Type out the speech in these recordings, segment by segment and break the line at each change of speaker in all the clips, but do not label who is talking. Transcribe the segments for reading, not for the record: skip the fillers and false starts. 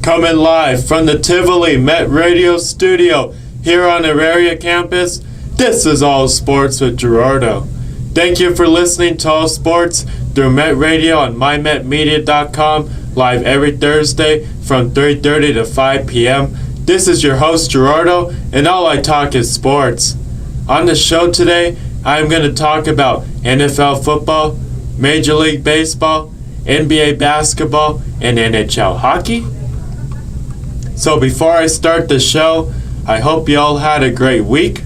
Coming live from the Tivoli Met Radio studio here on the area campus, this is All Sports with Gerardo. Thank you for listening to All Sports through Met Radio on mymetmedia.com, live every Thursday from 3:30 to 5 p.m. This is your host Gerardo, and all I talk is sports. On the show today, I'm going to talk about NFL football, Major League Baseball, NBA basketball, and NHL hockey. So before I start the show, I hope you all had a great week.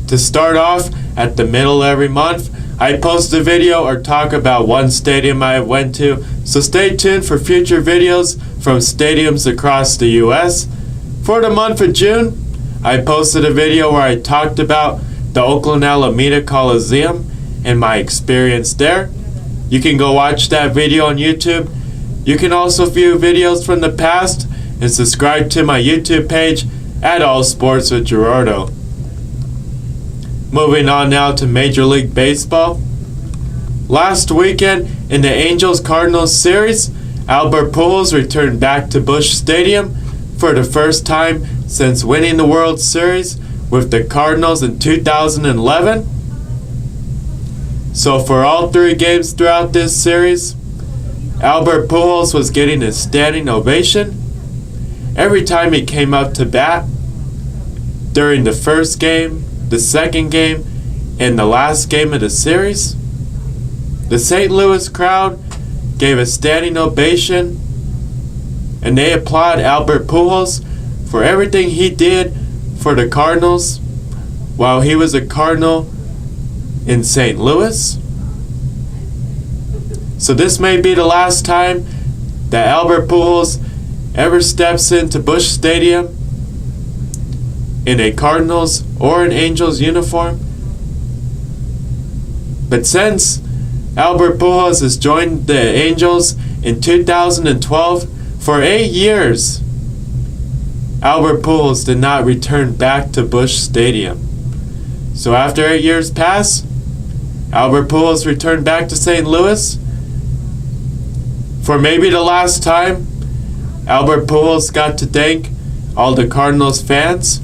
To start off, at the middle of every month, I post a video or talk about one stadium I went to, so stay tuned for future videos from stadiums across the US. For the month of June, I posted a video where I talked about the Oakland Alameda Coliseum and my experience there. You can go watch that video on YouTube. You can also view videos from the past and subscribe to my YouTube page at All Sports with Gerardo. Moving on now to Major League Baseball. Last weekend in the Angels-Cardinals series, Albert Pujols returned back to Busch Stadium for the first time since winning the World Series with the Cardinals in 2011. So for all three games throughout this series, Albert Pujols was getting a standing ovation every time he came up to bat during the first game, the second game, and the last game of the series. The St. Louis crowd gave a standing ovation, and they applaud Albert Pujols for everything he did for the Cardinals while he was a Cardinal in St. Louis. So this may be the last time that Albert Pujols ever steps into Busch Stadium in a Cardinals or an Angels uniform. But since Albert Pujols has joined the Angels in 2012, for 8 years, Albert Pujols did not return back to Busch Stadium. So after 8 years pass, Albert Pujols returned back to St. Louis. For maybe the last time, Albert Pujols got to thank all the Cardinals fans,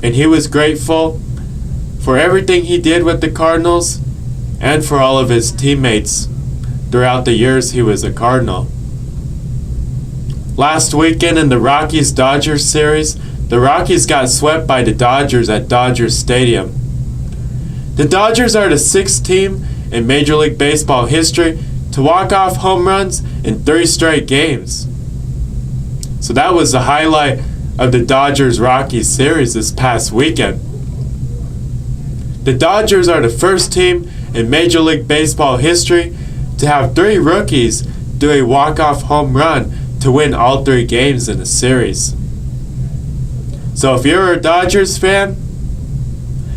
and he was grateful for everything he did with the Cardinals and for all of his teammates throughout the years he was a Cardinal. Last weekend in the Rockies-Dodgers series, the Rockies got swept by the Dodgers at Dodger Stadium. The Dodgers are the sixth team in Major League Baseball history to walk off home runs in 3 straight games. So that was the highlight of the Dodgers-Rockies series this past weekend. The Dodgers are the first team in Major League Baseball history to have 3 rookies do a walk-off home run to win all 3 games in a series. So if you're a Dodgers fan,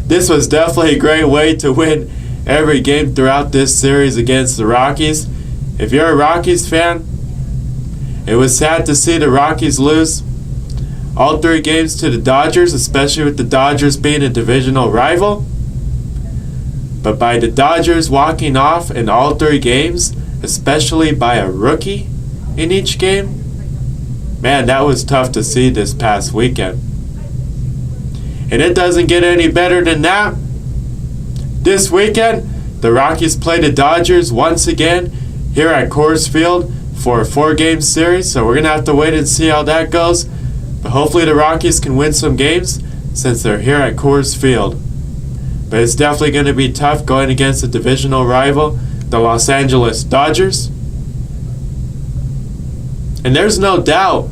this was definitely a great way to win every game throughout this series against the Rockies. If you're a Rockies fan, it was sad to see the Rockies lose all 3 games to the Dodgers, especially with the Dodgers being a divisional rival. But by the Dodgers walking off in all 3 games, especially by a rookie in each game, man, that was tough to see this past weekend. And it doesn't get any better than that. This weekend, the Rockies play the Dodgers once again here at Coors Field for a 4-game series, so we're going to have to wait and see how that goes. But hopefully the Rockies can win some games since they're here at Coors Field. But it's definitely going to be tough going against a divisional rival, the Los Angeles Dodgers. And there's no doubt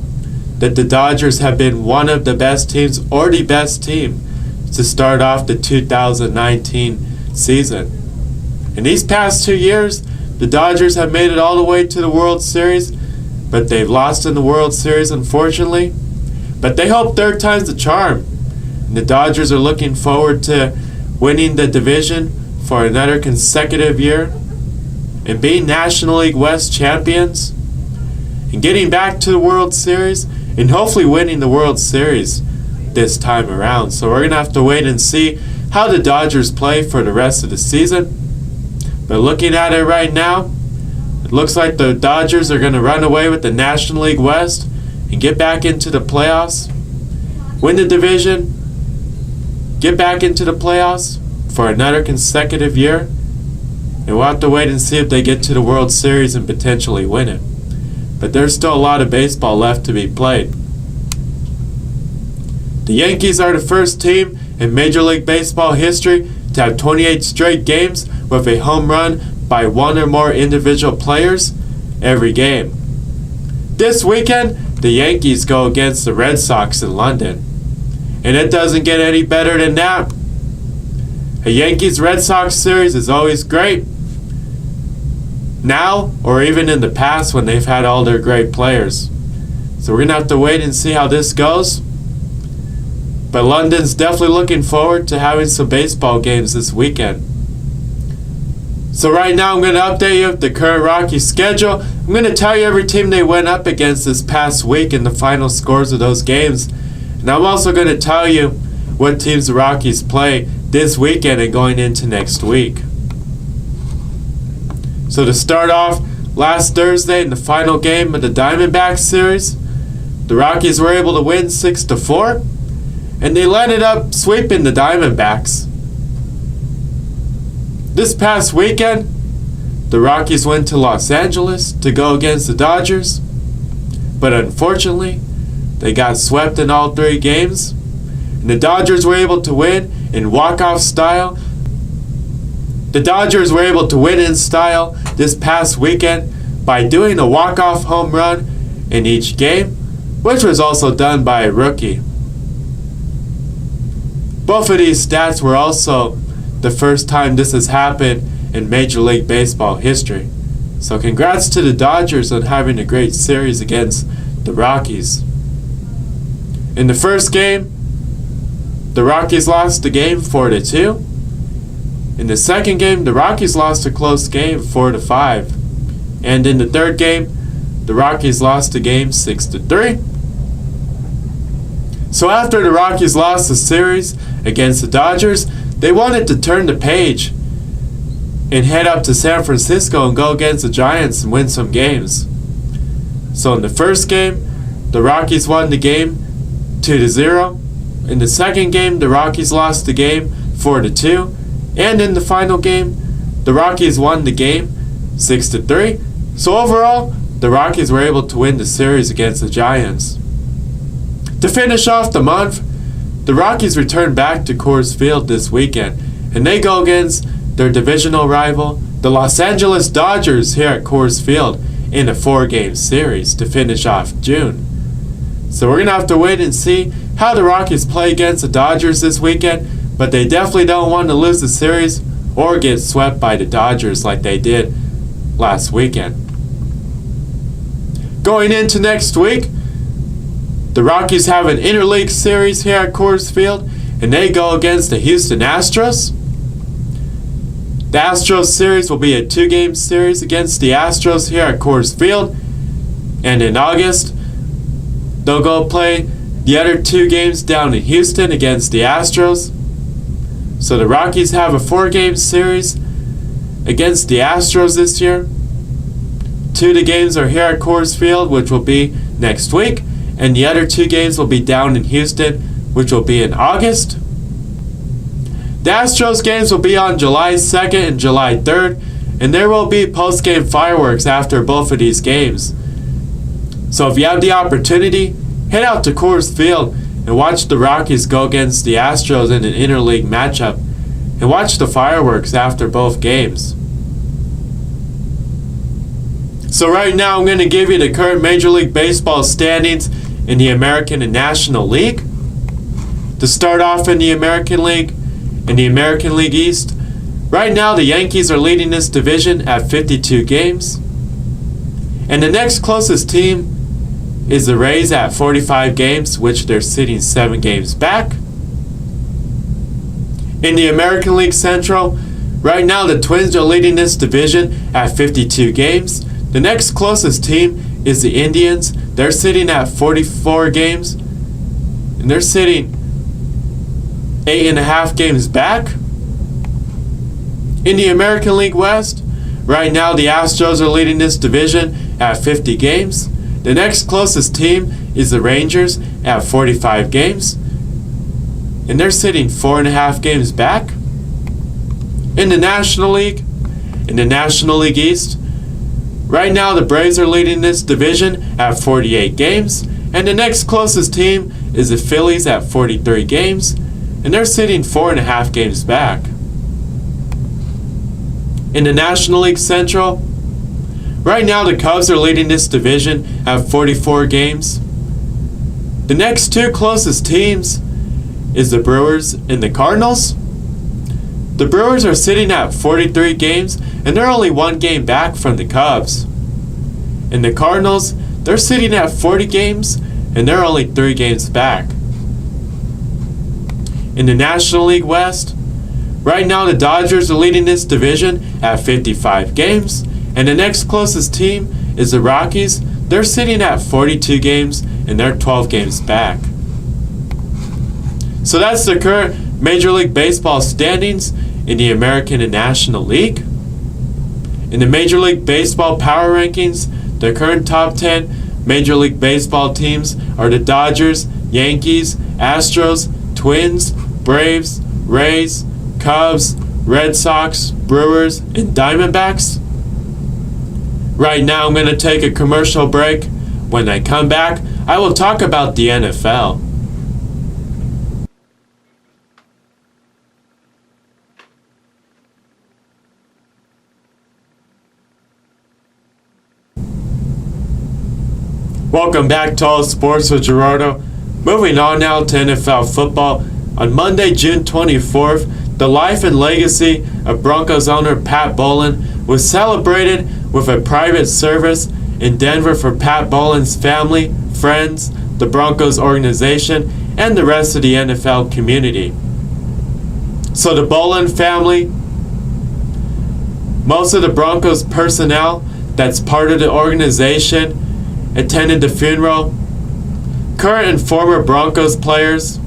that the Dodgers have been one of the best teams or the best team to start off the 2019 season. In these past 2 years, the Dodgers have made it all the way to the World Series, but they've lost in the World Series, unfortunately. But they hope 3rd time's the charm. And the Dodgers are looking forward to winning the division for another consecutive year and being National League West champions and getting back to the World Series and hopefully winning the World Series this time around. So we're going to have to wait and see how the Dodgers play for the rest of the season. But looking at it right now, it looks like the Dodgers are going to run away with the National League West and get back into the playoffs, win the division, get back into the playoffs for another consecutive year, and we'll have to wait and see if they get to the World Series and potentially win it. But there's still a lot of baseball left to be played. The Yankees are the first team in Major League Baseball history to have 28 straight games with a home run by one or more individual players every game. This weekend, the Yankees go against the Red Sox in London. And it doesn't get any better than that. A Yankees-Red Sox series is always great. Now, or even in the past when they've had all their great players. So we're going to have to wait and see how this goes. But London's definitely looking forward to having some baseball games this weekend. So right now I'm going to update you with the current Rockies schedule. I'm going to tell you every team they went up against this past week and the final scores of those games. And I'm also going to tell you what teams the Rockies play this weekend and going into next week. So to start off, last Thursday in the final game of the Diamondbacks series, the Rockies were able to win 6-4, and they ended up sweeping the Diamondbacks. This past weekend, the Rockies went to Los Angeles to go against the Dodgers, but unfortunately, they got swept in all three games, and the Dodgers were able to win in walk-off style. The Dodgers were able to win in style this past weekend by doing a walk-off home run in each game, which was also done by a rookie. Both of these stats were also the first time this has happened in Major League Baseball history. So congrats to the Dodgers on having a great series against the Rockies. In the first game, the Rockies lost the game 4-2. In the second game, the Rockies lost a close game 4-5. And in the third game, the Rockies lost the game 6-3. So after the Rockies lost the series against the Dodgers, they wanted to turn the page and head up to San Francisco and go against the Giants and win some games. So in the first game, the Rockies won the game 2-0. In the second game, the Rockies lost the game 4-2. And in the final game, the Rockies won the game 6-3. So overall, the Rockies were able to win the series against the Giants. To finish off the month, the Rockies return back to Coors Field this weekend, and they go against their divisional rival, the Los Angeles Dodgers, here at Coors Field in a 4-game series to finish off June. So we're going to have to wait and see how the Rockies play against the Dodgers this weekend, but they definitely don't want to lose the series or get swept by the Dodgers like they did last weekend. Going into next week, the Rockies have an interleague series here at Coors Field, and they go against the Houston Astros. The Astros series will be a 2-game series against the Astros here at Coors Field, and in August, they'll go play the other 2 games down in Houston against the Astros. So the Rockies have a 4-game series against the Astros this year. 2 of the games are here at Coors Field, which will be next week, and the other 2 games will be down in Houston, which will be in August. The Astros games will be on July 2nd and July 3rd, and there will be post-game fireworks after both of these games. So if you have the opportunity, head out to Coors Field and watch the Rockies go against the Astros in an interleague matchup, and watch the fireworks after both games. So right now I'm going to give you the current Major League Baseball standings in the American and National League. To start off in the American League East, right now the Yankees are leading this division at 52 games. And the next closest team is the Rays at 45 games, which they're sitting 7 games back. In the American League Central, right now the Twins are leading this division at 52 games. The next closest team is the Indians. They're sitting at 44 games, and they're sitting 8.5 games back. In the American League West, right now the Astros are leading this division at 50 games. The next closest team is the Rangers at 45 games, and they're sitting 4.5 games back. In the National League East, right now the Braves are leading this division at 48 games, and the next closest team is the Phillies at 43 games, and they're sitting 4.5 games back. In the National League Central, right now the Cubs are leading this division at 44 games. The next two closest teams is the Brewers and the Cardinals. The Brewers are sitting at 43 games, and they're only 1 game back from the Cubs. And the Cardinals, they're sitting at 40 games, and they're only 3 games back. In the National League West, right now the Dodgers are leading this division at 55 games, and the next closest team is the Rockies. They're sitting at 42 games, and they're 12 games back. So that's the current Major League Baseball standings in the American and National League. In the Major League Baseball Power Rankings, the current top 10 Major League Baseball teams are the Dodgers, Yankees, Astros, Twins, Braves, Rays, Cubs, Red Sox, Brewers, and Diamondbacks. Right now I'm going to take a commercial break. When I come back, I will talk about the NFL. Welcome back to All Sports with Gerardo. Moving on now to NFL football. On Monday, June 24th, the life and legacy of Broncos owner Pat Bowlen was celebrated with a private service in Denver for Pat Bowlen's family, friends, the Broncos organization, and the rest of the NFL community. So the Bowlen family, most of the Broncos personnel that's part of the organization attended the funeral. Current and former Broncos players,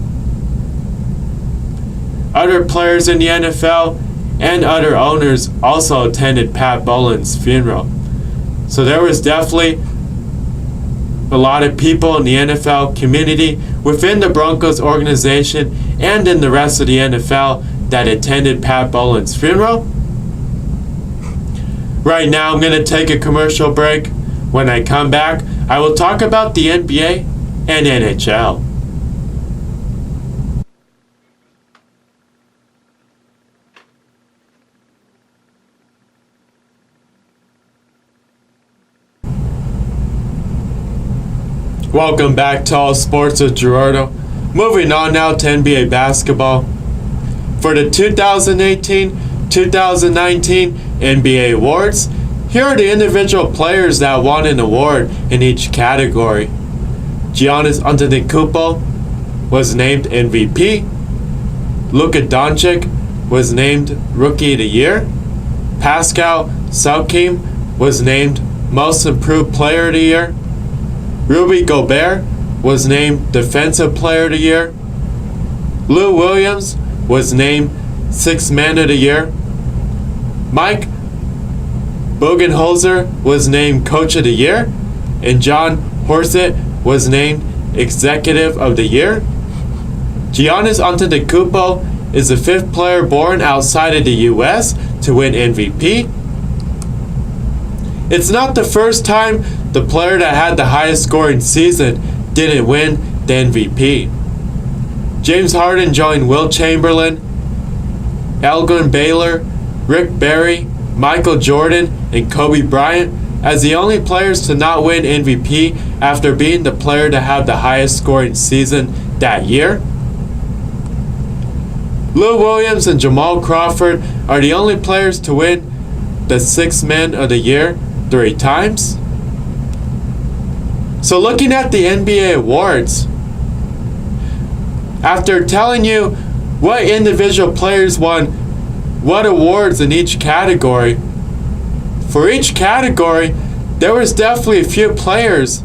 other players in the NFL, and other owners also attended Pat Bowlen's funeral. So there was definitely a lot of people in the NFL community, within the Broncos organization, and in the rest of the NFL that attended Pat Bowlen's funeral. Right now I'm going to take a commercial break. When I come back, I will talk about the NBA and NHL. Welcome back to All Sports with Gerardo. Moving on now to NBA basketball. For the 2018-2019 NBA awards, here are the individual players that won an award in each category. Giannis Antetokounmpo was named MVP. Luka Doncic was named Rookie of the Year. Pascal Siakam was named Most Improved Player of the Year. Rudy Gobert was named Defensive Player of the Year. Lou Williams was named Sixth Man of the Year. Mike Budenholzer was named Coach of the Year, and John Horsett was named Executive of the Year. Giannis Antetokounmpo is the 5th player born outside of the U.S. to win MVP. It's not the first time the player that had the highest scoring season didn't win the MVP. James Harden joined Wilt Chamberlain, Elgin Baylor, Rick Barry, Michael Jordan, and Kobe Bryant as the only players to not win MVP after being the player to have the highest scoring season that year. Lou Williams and Jamal Crawford are the only players to win the Sixth Man of the Year 3 times. So looking at the NBA awards, after telling you what individual players won what awards in each category, for each category, there was definitely a few players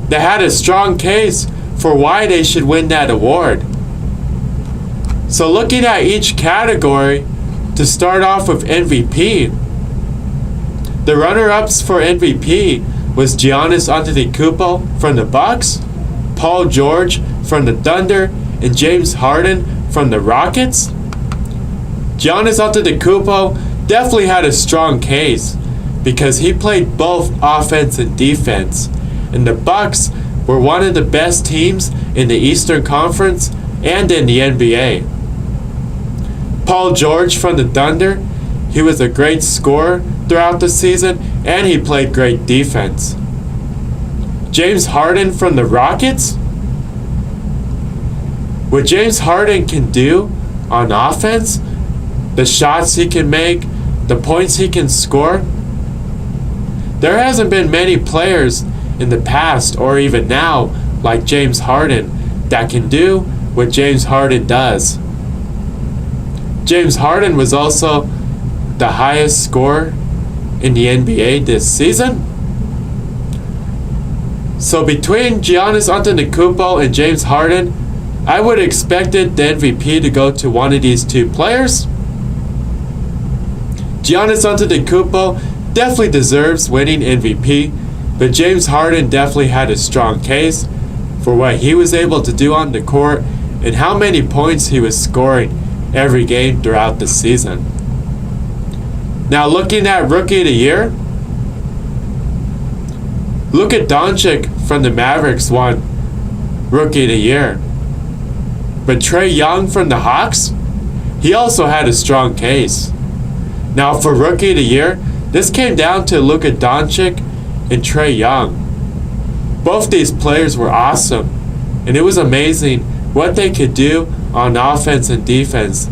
that had a strong case for why they should win that award. So looking at each category, to start off with MVP, the runner-ups for MVP was Giannis Antetokounmpo from the Bucks, Paul George from the Thunder, and James Harden from the Rockets? Giannis Antetokounmpo definitely had a strong case because he played both offense and defense, and the Bucks were one of the best teams in the Eastern Conference and in the NBA. Paul George from the Thunder, he was a great scorer throughout the season, and he played great defense. James Harden from the Rockets? What James Harden can do on offense, the shots he can make, the points he can score, there hasn't been many players in the past or even now like James Harden that can do what James Harden does. James Harden was also the highest scorer in the NBA this season. So between Giannis Antetokounmpo and James Harden, I would have expected the MVP to go to one of these two players. Giannis Antetokounmpo definitely deserves winning MVP, but James Harden definitely had a strong case for what he was able to do on the court and how many points he was scoring every game throughout the season. Now looking at Rookie of the Year, Luka Doncic from the Mavericks won Rookie of the Year. But Trae Young from the Hawks, he also had a strong case. Now for Rookie of the Year, this came down to Luka Doncic and Trae Young. Both these players were awesome, and it was amazing what they could do on offense and defense.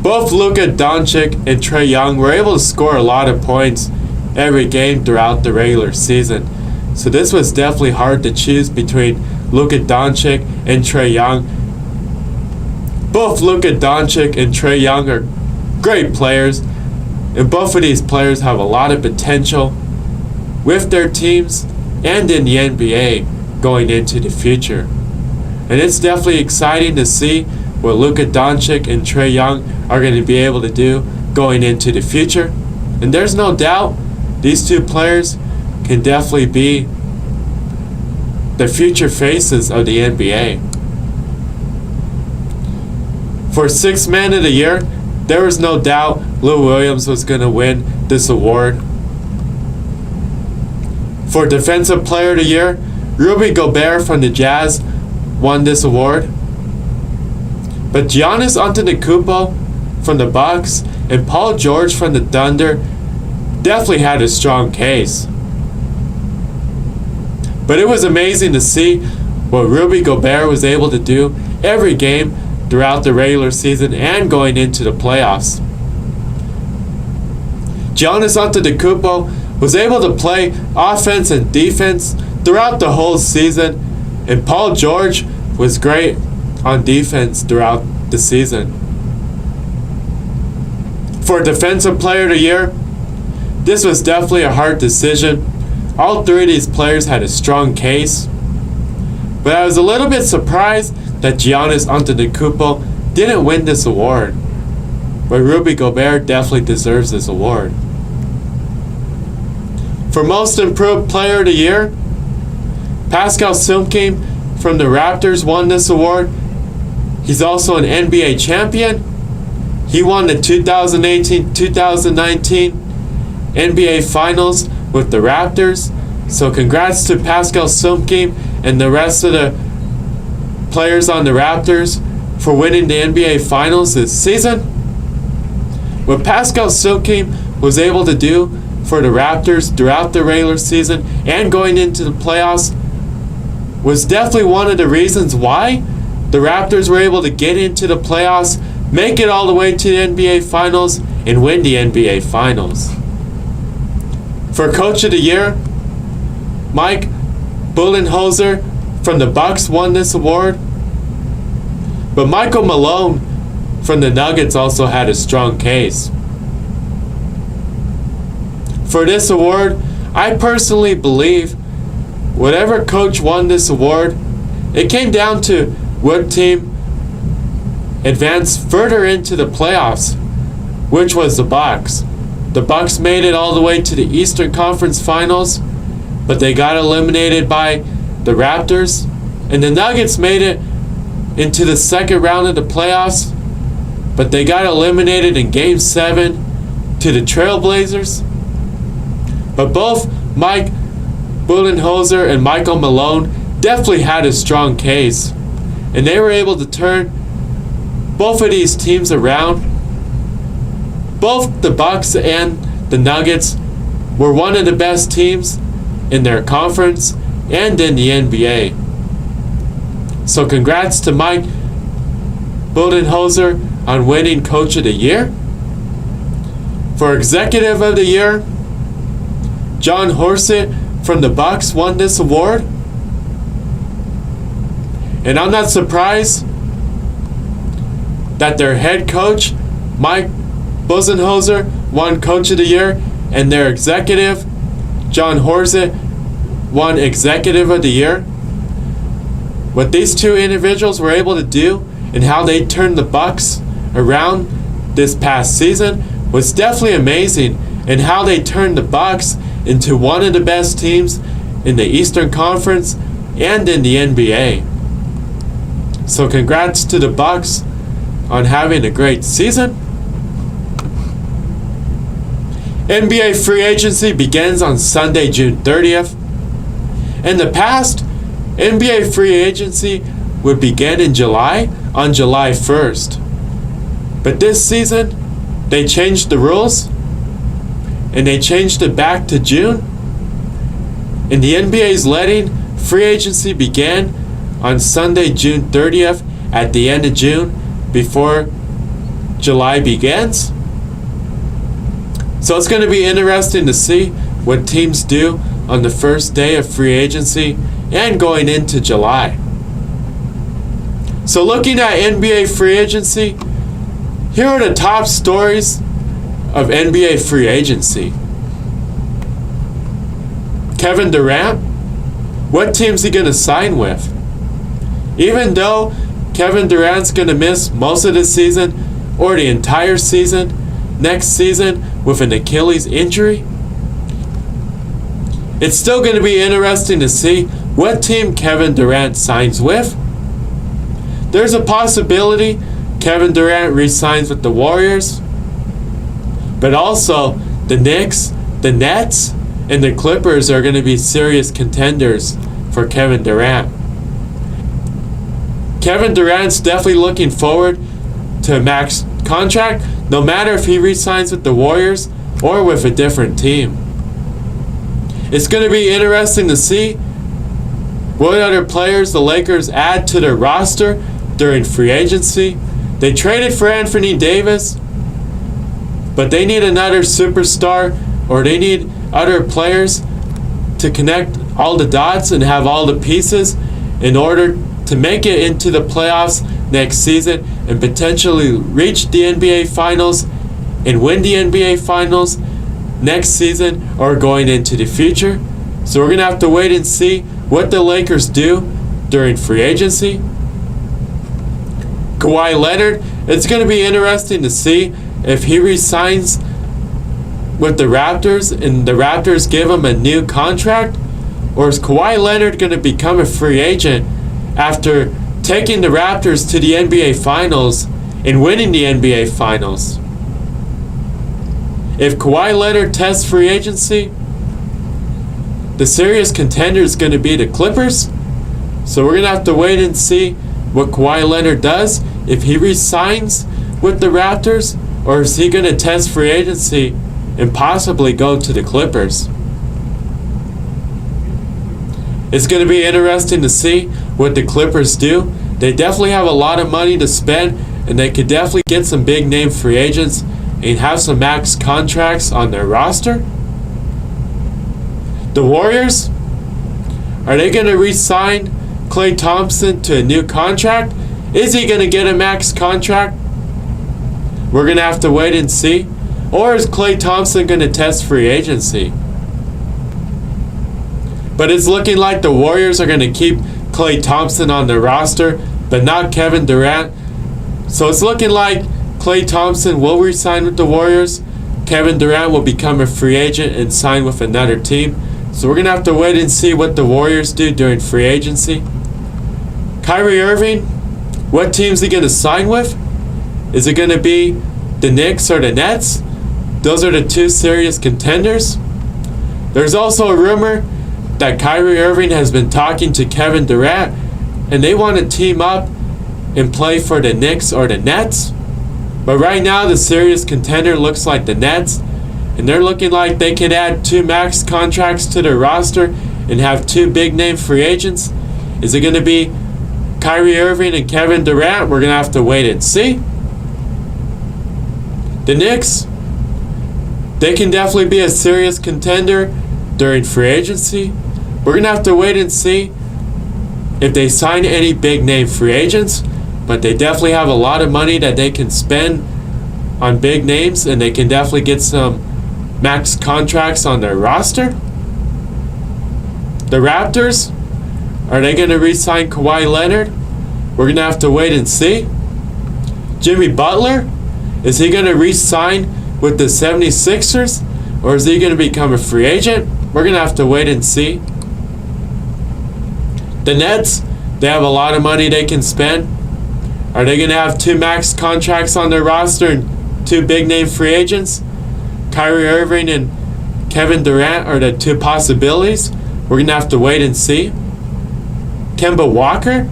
Both Luka Doncic and Trae Young were able to score a lot of points every game throughout the regular season. So this was definitely hard to choose between Luka Doncic and Trae Young. Both Luka Doncic and Trae Young are great players, and both of these players have a lot of potential with their teams and in the NBA going into the future. And it's definitely exciting to see what Luka Doncic and Trae Young are going to be able to do going into the future. And there's no doubt these two players can definitely be the future faces of the NBA. For Sixth Man of the Year, there was no doubt Lou Williams was going to win this award. For Defensive Player of the Year, Rudy Gobert from the Jazz won this award. But Giannis Antetokounmpo from the Bucks and Paul George from the Thunder definitely had a strong case. But it was amazing to see what Rudy Gobert was able to do every game throughout the regular season and going into the playoffs. Giannis Antetokounmpo was able to play offense and defense throughout the whole season, and Paul George was great on defense throughout the season. For Defensive Player of the Year, this was definitely a hard decision. All three of these players had a strong case, but I was a little bit surprised that Giannis Antetokounmpo didn't win this award. But Rudy Gobert definitely deserves this award. For Most Improved Player of the Year, Pascal Siakam from the Raptors won this award. He's also an NBA champion. He won the 2018-2019 NBA Finals with the Raptors. So congrats to Pascal Siakam and the rest of the players on the Raptors for winning the NBA Finals this season. What Pascal Siakam was able to do for the Raptors throughout the regular season and going into the playoffs was definitely one of the reasons why the Raptors were able to get into the playoffs, make it all the way to the NBA Finals, and win the NBA Finals. For Coach of the Year, Mike Budenholzer from the Bucks won this award. But Michael Malone from the Nuggets also had a strong case. For this award, I personally believe whatever coach won this award, it came down to what team advanced further into the playoffs, which was the Bucks. The Bucks made it all the way to the Eastern Conference Finals, but they got eliminated by the Raptors. And the Nuggets made it into the second round of the playoffs, but they got eliminated in Game 7 to the Trailblazers. But both Mike Budenholzer and Michael Malone definitely had a strong case, and they were able to turn both of these teams around. Both the Bucks and the Nuggets were one of the best teams in their conference and in the NBA. So congrats to Mike Budenholzer on winning Coach of the Year. For Executive of the Year, John Horsett from the Bucks won this award. And I'm not surprised that their head coach, Mike Budenholzer, won Coach of the Year, and their executive, John Horsett, won Executive of the Year. What these two individuals were able to do and how they turned the Bucks around this past season was definitely amazing, and how they turned the Bucks into one of the best teams in the Eastern Conference and in the NBA. So congrats to the Bucks on having a great season. NBA free agency begins on Sunday, June 30th. In the past, NBA free agency would begin in July on July 1st. But this season, they changed the rules, and they changed it back to June. And the NBA is letting free agency begin on Sunday, June 30th at the end of June before July begins. So it's going to be interesting to see what teams do on the first day of free agency and going into July. So looking at NBA free agency, here are the top stories of NBA free agency. Kevin Durant, what team's he going to sign with? Even though Kevin Durant's going to miss most of the season or the entire season next season with an Achilles injury, it's still going to be interesting to see what team Kevin Durant signs with. There's a possibility Kevin Durant re-signs with the Warriors, but also the Knicks, the Nets, and the Clippers are going to be serious contenders for Kevin Durant. Kevin Durant's definitely looking forward to a max contract, no matter if he re-signs with the Warriors or with a different team. It's going to be interesting to see what other players the Lakers add to their roster during free agency. They traded for Anthony Davis, but they need another superstar, or they need other players to connect all the dots and have all the pieces in order to make it into the playoffs next season and potentially reach the NBA Finals and win the NBA Finals next season or going into the future. So we're going to have to wait and see what the Lakers do during free agency. Kawhi Leonard, it's going to be interesting to see if he resigns with the Raptors and the Raptors give him a new contract, or is Kawhi Leonard going to become a free agent after taking the Raptors to the NBA Finals and winning the NBA Finals? If Kawhi Leonard tests free agency, the serious contender is going to be the Clippers. So we're going to have to wait and see what Kawhi Leonard does, if he re-signs with the Raptors, or is he going to test free agency and possibly go to the Clippers. It's going to be interesting to see what the Clippers do. They definitely have a lot of money to spend, and they could definitely get some big name free agents and have some max contracts on their roster. The Warriors, are they going to re-sign Klay Thompson to a new contract? Is he going to get a max contract? We're going to have to wait and see. Or is Klay Thompson going to test free agency? But it's looking like the Warriors are going to keep Klay Thompson on their roster, but not Kevin Durant. So it's looking like Klay Thompson will re-sign with the Warriors. Kevin Durant will become a free agent and sign with another team. So we're going to have to wait and see what the Warriors do during free agency. Kyrie Irving, what team is he going to sign with? Is it going to be the Knicks or the Nets? Those are the two serious contenders. There's also a rumor that Kyrie Irving has been talking to Kevin Durant, and they want to team up and play for the Knicks or the Nets. But right now, the serious contender looks like the Nets, and they're looking like they could add 2 max contracts to their roster and have 2 big-name free agents. Is it going to be Kyrie Irving and Kevin Durant? We're going to have to wait and see. The Knicks, they can definitely be a serious contender during free agency. We're going to have to wait and see if they sign any big-name free agents, but they definitely have a lot of money that they can spend on big names, and they can definitely get some max contracts on their roster. The Raptors, are they going to re-sign Kawhi Leonard? We're going to have to wait and see. Jimmy Butler, is he going to re-sign with the 76ers, or is he going to become a free agent? We're going to have to wait and see. The Nets, they have a lot of money they can spend. Are they going to have 2 max contracts on their roster and 2 big-name free agents? Kyrie Irving and Kevin Durant are the 2 possibilities. We're going to have to wait and see. Kemba Walker,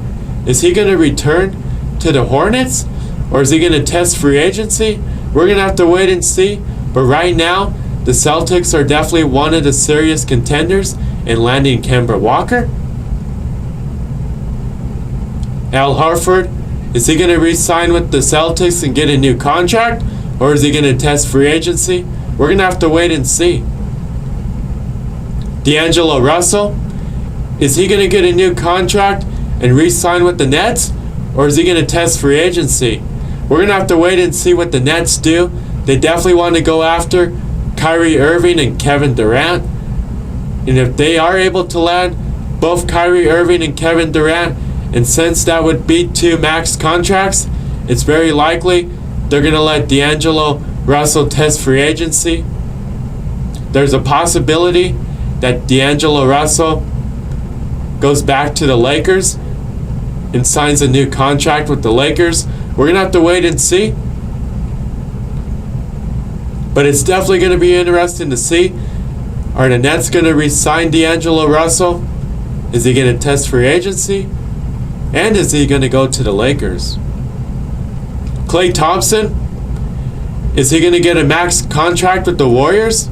is he going to return to the Hornets, or is he going to test free agency? We're going to have to wait and see. But right now, the Celtics are definitely one of the serious contenders in landing Kemba Walker. Al Horford, is he going to re-sign with the Celtics and get a new contract, or is he going to test free agency? We're going to have to wait and see. D'Angelo Russell, is he going to get a new contract and re-sign with the Nets, or is he going to test free agency? We're going to have to wait and see what the Nets do. They definitely want to go after Kyrie Irving and Kevin Durant. And if they are able to land both Kyrie Irving and Kevin Durant, and since that would be 2 max contracts, it's very likely they're going to let D'Angelo Russell test free agency. There's a possibility that D'Angelo Russell goes back to the Lakers and signs a new contract with the Lakers. We're going to have to wait and see. But it's definitely going to be interesting to see. Are the Nets going to re-sign D'Angelo Russell? Is he going to test free agency? And is he going to go to the Lakers? Klay Thompson, is he going to get a max contract with the Warriors?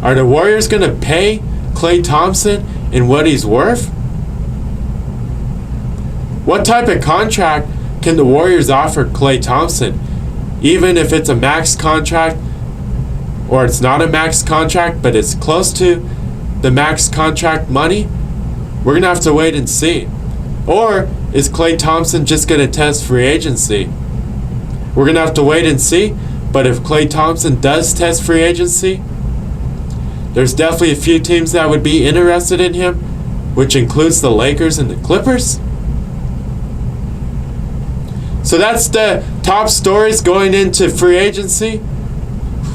Are the Warriors going to pay Klay Thompson in what he's worth? What type of contract can the Warriors offer Klay Thompson? Even if it's a max contract, or it's not a max contract, but it's close to the max contract money, we're going to have to wait and see. Or is Klay Thompson just going to test free agency? We're going to have to wait and see. But if Klay Thompson does test free agency, there's definitely a few teams that would be interested in him, which includes the Lakers and the Clippers. So that's the top stories going into free agency.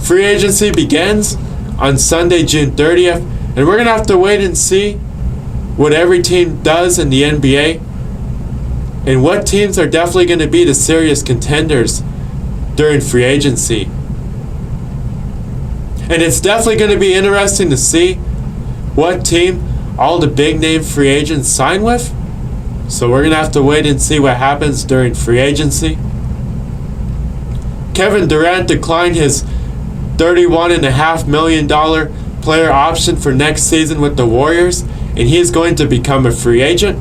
Free agency begins on Sunday, June 30th, and we're going to have to wait and see what every team does in the NBA and what teams are definitely going to be the serious contenders during free agency. And it's definitely going to be interesting to see what team all the big name free agents sign with. So we're going to have to wait and see what happens during free agency. Kevin Durant declined his $31.5 million player option for next season with the Warriors, and he is going to become a free agent.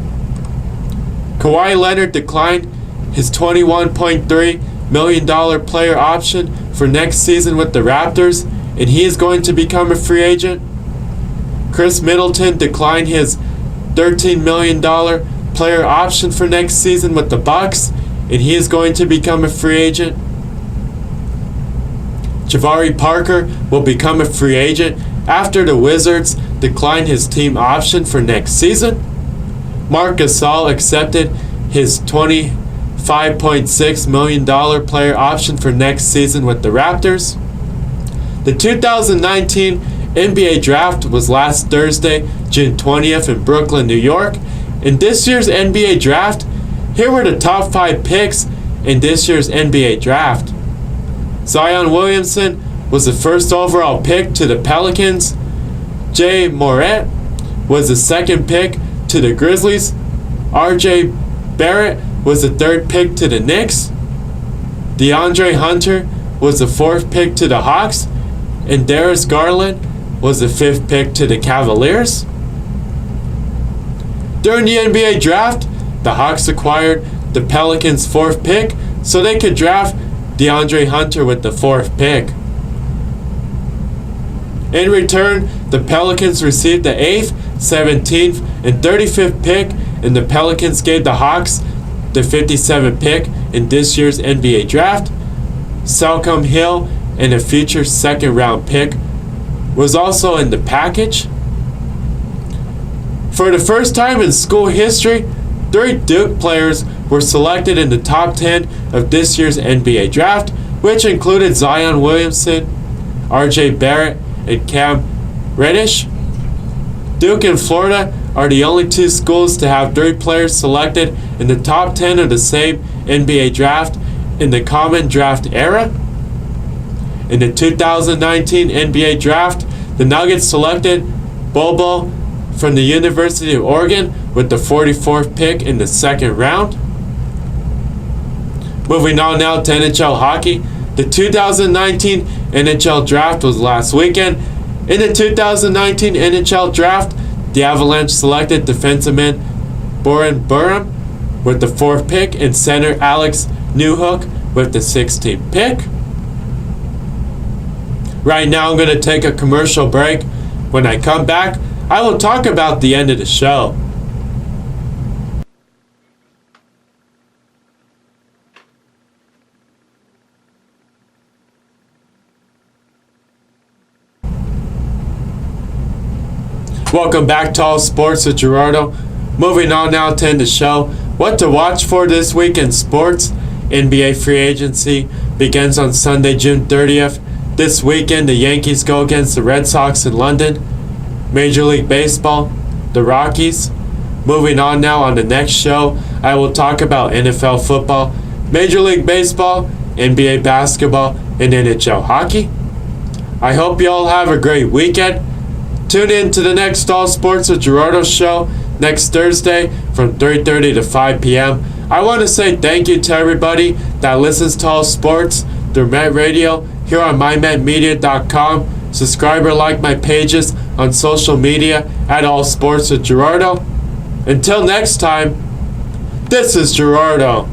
Kawhi Leonard declined his $21.3 million player option for next season with the Raptors, and he is going to become a free agent. Chris Middleton declined his $13 million player option for next season with the Bucks, and he is going to become a free agent. Jabari Parker will become a free agent after the Wizards declined his team option for next season. Marc Gasol accepted his $25.6 million player option for next season with the Raptors. The 2019 NBA draft was last Thursday, June 20th in Brooklyn, New York. In this year's NBA draft, here were the top 5 picks in this year's NBA draft. Zion Williamson was the first overall pick to the Pelicans. Jay Moret was the second pick to the Grizzlies. RJ Barrett was the third pick to the Knicks. DeAndre Hunter was the fourth pick to the Hawks. And Darius Garland was the fifth pick to the Cavaliers. During the NBA draft, the Hawks acquired the Pelicans' fourth pick so they could draft DeAndre Hunter with the fourth pick. In return, the Pelicans received the 8th, 17th, and 35th pick, and the Pelicans gave the Hawks the 57th pick in this year's NBA draft. Salcom Hill and a future second-round pick was also in the package. For the first time in school history, 3 Duke players were selected in the top 10 of this year's NBA draft, which included Zion Williamson, RJ Barrett, and Cam Reddish. Duke and Florida are the only 2 schools to have 3 players selected in the top 10 of the same NBA draft in the common draft era. In the 2019 NBA draft, the Nuggets selected Bobo from the University of Oregon with the 44th pick in the second round. Moving on now to NHL hockey. The 2019 NHL draft was last weekend. In the 2019 NHL draft, the Avalanche selected defenseman Boran Buram with the 4th pick and center Alex Newhook with the 16th pick. Right now I'm going to take a commercial break. When I come back, I will talk about the end of the show. Welcome back to All Sports with Gerardo. Moving on now to end the show. What to watch for this week in sports. NBA free agency begins on Sunday, June 30th. This weekend, the Yankees go against the Red Sox in London. Major League Baseball, the Rockies. Moving on now on the next show, I will talk about NFL football, Major League Baseball, NBA basketball, and NHL hockey. I hope you all have a great weekend. Tune in to the next All Sports with Gerardo show next Thursday from 3:30 to 5 p.m. I want to say thank you to everybody that listens to All Sports through Met Radio here on mymetmedia.com. Subscribe or like my pages on social media at All Sports with Gerardo. Until next time, this is Gerardo.